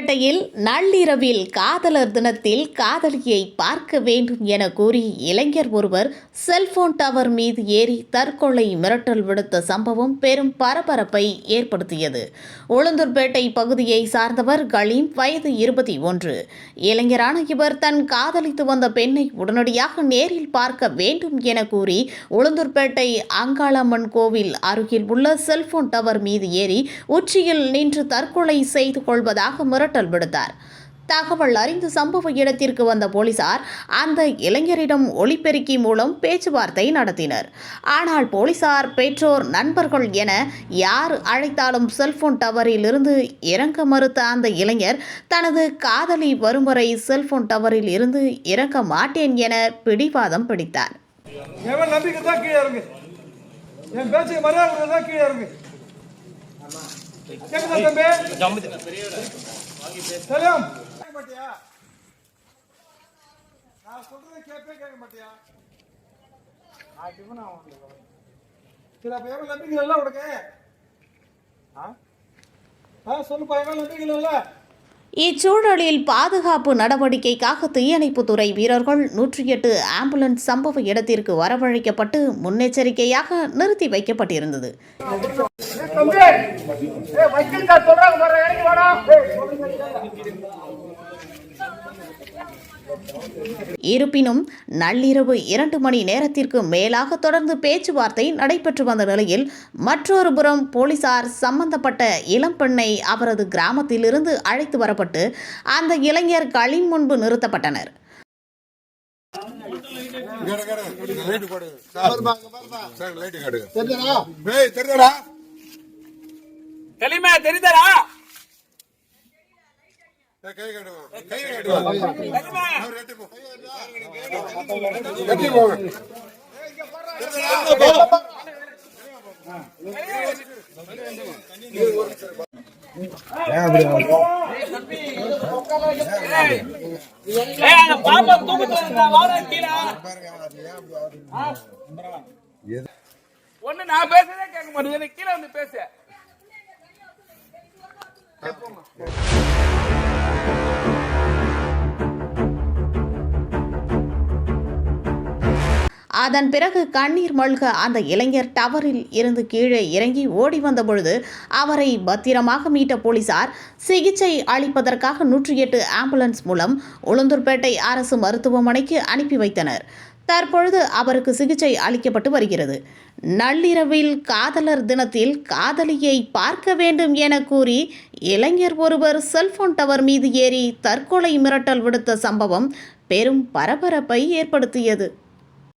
உளுந்தூர்பேட்டையில் நள்ளிரவில் காதலர் தினத்தில் காதலியை பார்க்க வேண்டும் என கூறி இளைஞர் ஒருவர் செல்போன் டவர் மீது ஏறி தற்கொலை மிரட்டல் விடுத்த சம்பவம் பெரும் பரபரப்பை ஏற்படுத்தியது. உளுந்தூர்பேட்டை பகுதியை சார்ந்தவர் கலீம், வயது 21. இளைஞரான இவர் தன் காதலித்து வந்த பெண்ணை உடனடியாக நேரில் பார்க்க வேண்டும் என கூறி உளுந்தூர்பேட்டை அங்காளம்மன் கோவில் அருகில் உள்ள செல்போன் டவர் மீது ஏறி உச்சியில் நின்று தற்கொலை செய்து கொள்வதாக மிரட்டல் விடுத்தார். தகவல் அறிந்து சம்பவ இடத்திற்கு வந்த போலீசார் அந்த இளைஞரிடம் ஒலிபெருக்கி மூலம் பேச்சுவார்த்தை நடத்தினர். ஆனால் போலீசார் பெற்றோர், நண்பர்கள் என யார் அழைத்தாலும் செல்போன் டவரில் இருந்து இறங்க மறுத்த அந்த இளைஞர் தனது காதலி வரும் வரை செல்போன் டவரில் இருந்து இறங்க மாட்டேன் என பிடிவாதம் பிடித்தார். இச்சூழலில் பாதுகாப்பு நடவடிக்கைக்காக தீயணைப்புத்துறை வீரர்கள் 108 ஆம்புலன்ஸ் சம்பவ இடத்திற்கு வரவழைக்கப்பட்டு முன்னெச்சரிக்கையாக நிறுத்தி வைக்கப்பட்டிருந்தது. இருப்பினும் நள்ளிரவு 2 மணி நேரத்திற்கு மேலாக தொடர்ந்து பேச்சுவார்த்தை நடைபெற்று வந்த நிலையில் மற்றொரு புறம் போலீசார் சம்பந்தப்பட்ட இளம்பெண்ணை அவரது கிராமத்திலிருந்து அழைத்து வரப்பட்டு அந்த இளைஞர் கலீம் முன்பு நிறுத்தப்பட்டனர். ஒண்ணு நான் பேசுறதே கேட்க மாட்டேன், கீழே வந்து பேச. அதன் பிறகு கண்ணீர் மல்க அந்த இளைஞர் டவரில் இருந்து கீழே இறங்கி ஓடி வந்த பொழுது அவரை பத்திரமாக மீட்ட போலீசார் சிகிச்சை அளிப்பதற்காக 108 ஆம்புலன்ஸ் மூலம் உளுந்தூர்பேட்டை அரசு மருத்துவமனைக்கு அனுப்பி வைத்தனர். தற்பொழுது அவருக்கு சிகிச்சை அளிக்கப்பட்டு வருகிறது. நள்ளிரவில் காதலர் தினத்தில் காதலியை பார்க்க வேண்டும் என கூறி இளைஞர் ஒருவர் செல்போன் டவர் மீது ஏறி தற்கொலை மிரட்டல் விடுத்த சம்பவம் பெரும் பரபரப்பை ஏற்படுத்தியது.